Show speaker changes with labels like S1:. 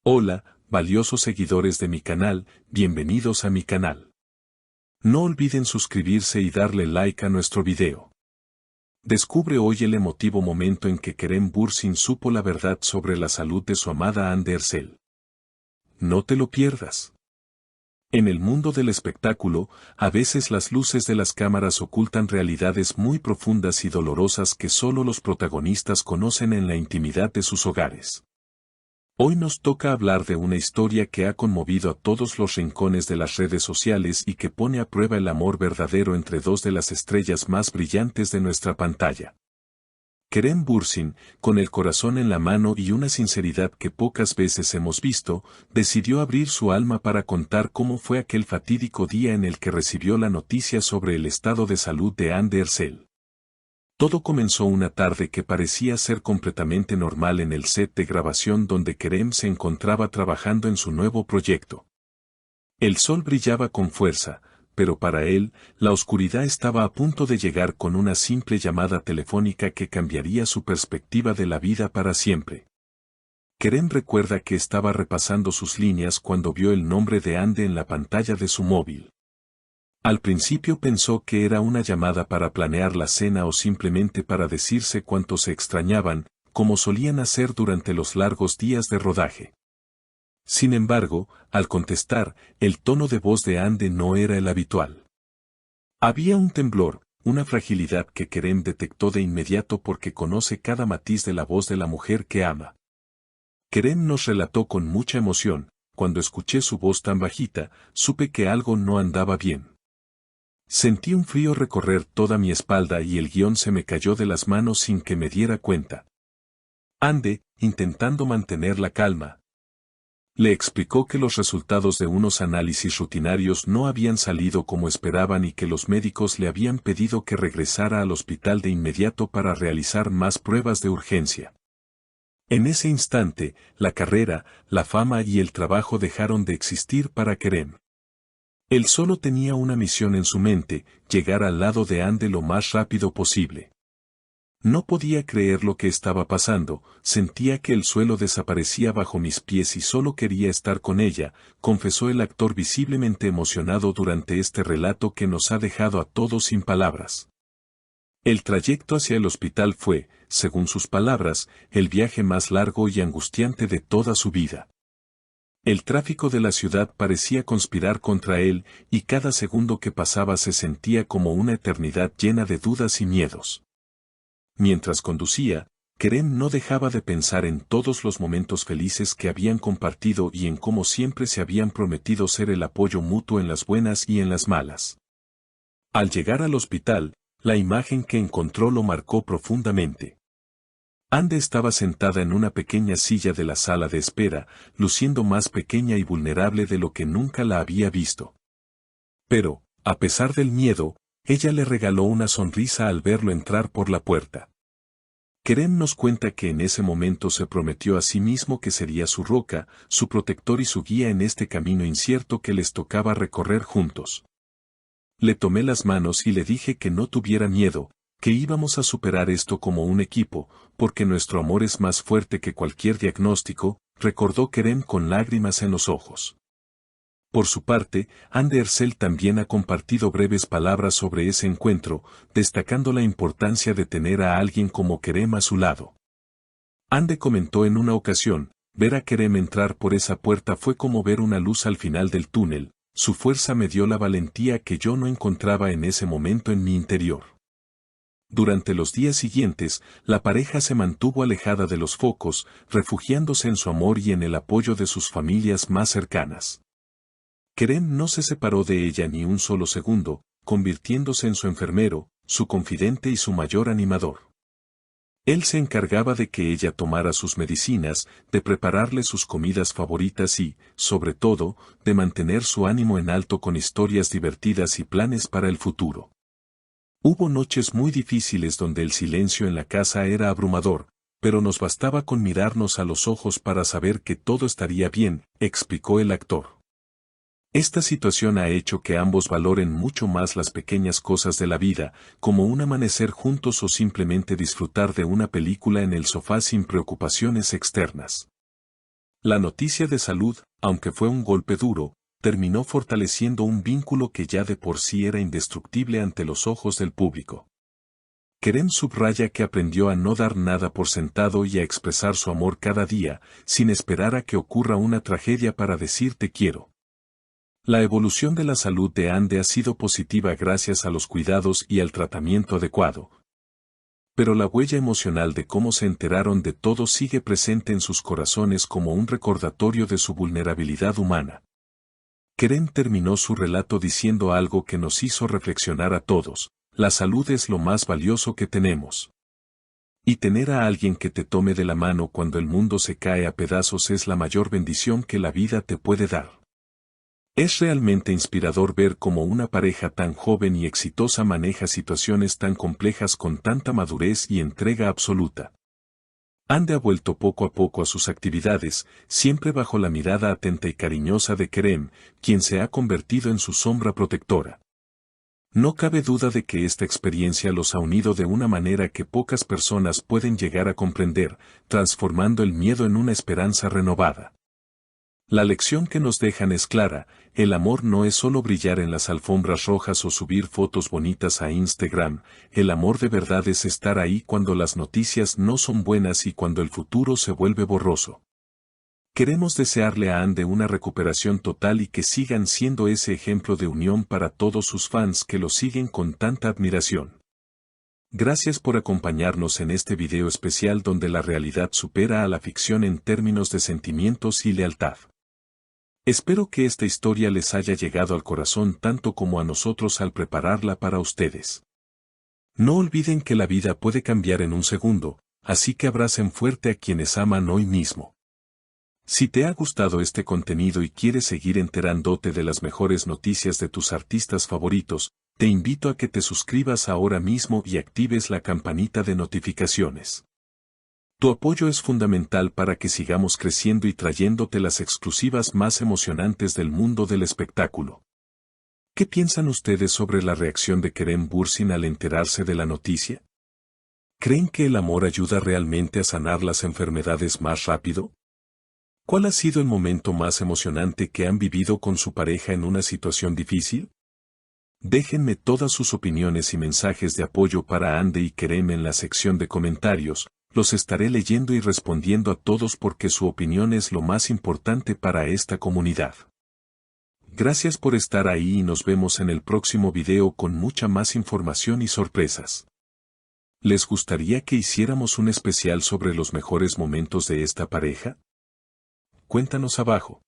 S1: Hola, valiosos seguidores de mi canal, bienvenidos a mi canal. No olviden suscribirse y darle like a nuestro video. Descubre hoy el emotivo momento en que Kerem Bürsin supo la verdad sobre la salud de su amada Hande Erçel. No te lo pierdas. En el mundo del espectáculo, a veces las luces de las cámaras ocultan realidades muy profundas y dolorosas que solo los protagonistas conocen en la intimidad de sus hogares. Hoy nos toca hablar de una historia que ha conmovido a todos los rincones de las redes sociales y que pone a prueba el amor verdadero entre dos de las estrellas más brillantes de nuestra pantalla. Kerem Bürsin, con el corazón en la mano y una sinceridad que pocas veces hemos visto, decidió abrir su alma para contar cómo fue aquel fatídico día en el que recibió la noticia sobre el estado de salud de Hande Erçel. Todo comenzó una tarde que parecía ser completamente normal en el set de grabación donde Kerem se encontraba trabajando en su nuevo proyecto. El sol brillaba con fuerza, pero para él, la oscuridad estaba a punto de llegar con una simple llamada telefónica que cambiaría su perspectiva de la vida para siempre. Kerem recuerda que estaba repasando sus líneas cuando vio el nombre de Hande en la pantalla de su móvil. Al principio pensó que era una llamada para planear la cena o simplemente para decirse cuánto se extrañaban, como solían hacer durante los largos días de rodaje. Sin embargo, al contestar, el tono de voz de Hande no era el habitual. Había un temblor, una fragilidad que Kerem detectó de inmediato porque conoce cada matiz de la voz de la mujer que ama. Kerem nos relató con mucha emoción: cuando escuché su voz tan bajita, supe que algo no andaba bien. Sentí un frío recorrer toda mi espalda y el guión se me cayó de las manos sin que me diera cuenta. Hande, intentando mantener la calma, le explicó que los resultados de unos análisis rutinarios no habían salido como esperaban y que los médicos le habían pedido que regresara al hospital de inmediato para realizar más pruebas de urgencia. En ese instante, la carrera, la fama y el trabajo dejaron de existir para Kerem. Él solo tenía una misión en su mente: llegar al lado de Hande lo más rápido posible. No podía creer lo que estaba pasando, sentía que el suelo desaparecía bajo mis pies y solo quería estar con ella, confesó el actor visiblemente emocionado durante este relato que nos ha dejado a todos sin palabras. El trayecto hacia el hospital fue, según sus palabras, el viaje más largo y angustiante de toda su vida. El tráfico de la ciudad parecía conspirar contra él, y cada segundo que pasaba se sentía como una eternidad llena de dudas y miedos. Mientras conducía, Kerem no dejaba de pensar en todos los momentos felices que habían compartido y en cómo siempre se habían prometido ser el apoyo mutuo en las buenas y en las malas. Al llegar al hospital, la imagen que encontró lo marcó profundamente. Hande estaba sentada en una pequeña silla de la sala de espera, luciendo más pequeña y vulnerable de lo que nunca la había visto. Pero, a pesar del miedo, ella le regaló una sonrisa al verlo entrar por la puerta. Kerem nos cuenta que en ese momento se prometió a sí mismo que sería su roca, su protector y su guía en este camino incierto que les tocaba recorrer juntos. Le tomé las manos y le dije que no tuviera miedo, que íbamos a superar esto como un equipo, porque nuestro amor es más fuerte que cualquier diagnóstico, recordó Kerem con lágrimas en los ojos. Por su parte, Hande Erçel también ha compartido breves palabras sobre ese encuentro, destacando la importancia de tener a alguien como Kerem a su lado. Hande comentó en una ocasión: ver a Kerem entrar por esa puerta fue como ver una luz al final del túnel, su fuerza me dio la valentía que yo no encontraba en ese momento en mi interior. Durante los días siguientes, la pareja se mantuvo alejada de los focos, refugiándose en su amor y en el apoyo de sus familias más cercanas. Kerem no se separó de ella ni un solo segundo, convirtiéndose en su enfermero, su confidente y su mayor animador. Él se encargaba de que ella tomara sus medicinas, de prepararle sus comidas favoritas y, sobre todo, de mantener su ánimo en alto con historias divertidas y planes para el futuro. Hubo noches muy difíciles donde el silencio en la casa era abrumador, pero nos bastaba con mirarnos a los ojos para saber que todo estaría bien, explicó el actor. Esta situación ha hecho que ambos valoren mucho más las pequeñas cosas de la vida, como un amanecer juntos o simplemente disfrutar de una película en el sofá sin preocupaciones externas. La noticia de salud, aunque fue un golpe duro, terminó fortaleciendo un vínculo que ya de por sí era indestructible ante los ojos del público. Kerem subraya que aprendió a no dar nada por sentado y a expresar su amor cada día, sin esperar a que ocurra una tragedia para decir te quiero. La evolución de la salud de Ande ha sido positiva gracias a los cuidados y al tratamiento adecuado. Pero la huella emocional de cómo se enteraron de todo sigue presente en sus corazones como un recordatorio de su vulnerabilidad humana. Kerem terminó su relato diciendo algo que nos hizo reflexionar a todos: la salud es lo más valioso que tenemos. Y tener a alguien que te tome de la mano cuando el mundo se cae a pedazos es la mayor bendición que la vida te puede dar. Es realmente inspirador ver cómo una pareja tan joven y exitosa maneja situaciones tan complejas con tanta madurez y entrega absoluta. Ande ha vuelto poco a poco a sus actividades, siempre bajo la mirada atenta y cariñosa de Kerem, quien se ha convertido en su sombra protectora. No cabe duda de que esta experiencia los ha unido de una manera que pocas personas pueden llegar a comprender, transformando el miedo en una esperanza renovada. La lección que nos dejan es clara: el amor no es solo brillar en las alfombras rojas o subir fotos bonitas a Instagram, el amor de verdad es estar ahí cuando las noticias no son buenas y cuando el futuro se vuelve borroso. Queremos desearle a Ande una recuperación total y que sigan siendo ese ejemplo de unión para todos sus fans que lo siguen con tanta admiración. Gracias por acompañarnos en este video especial donde la realidad supera a la ficción en términos de sentimientos y lealtad. Espero que esta historia les haya llegado al corazón tanto como a nosotros al prepararla para ustedes. No olviden que la vida puede cambiar en un segundo, así que abracen fuerte a quienes aman hoy mismo. Si te ha gustado este contenido y quieres seguir enterándote de las mejores noticias de tus artistas favoritos, te invito a que te suscribas ahora mismo y actives la campanita de notificaciones. Tu apoyo es fundamental para que sigamos creciendo y trayéndote las exclusivas más emocionantes del mundo del espectáculo. ¿Qué piensan ustedes sobre la reacción de Kerem Bürsin al enterarse de la noticia? ¿Creen que el amor ayuda realmente a sanar las enfermedades más rápido? ¿Cuál ha sido el momento más emocionante que han vivido con su pareja en una situación difícil? Déjenme todas sus opiniones y mensajes de apoyo para Ande y Kerem en la sección de comentarios, los estaré leyendo y respondiendo a todos porque su opinión es lo más importante para esta comunidad. Gracias por estar ahí y nos vemos en el próximo video con mucha más información y sorpresas. ¿Les gustaría que hiciéramos un especial sobre los mejores momentos de esta pareja? Cuéntanos abajo.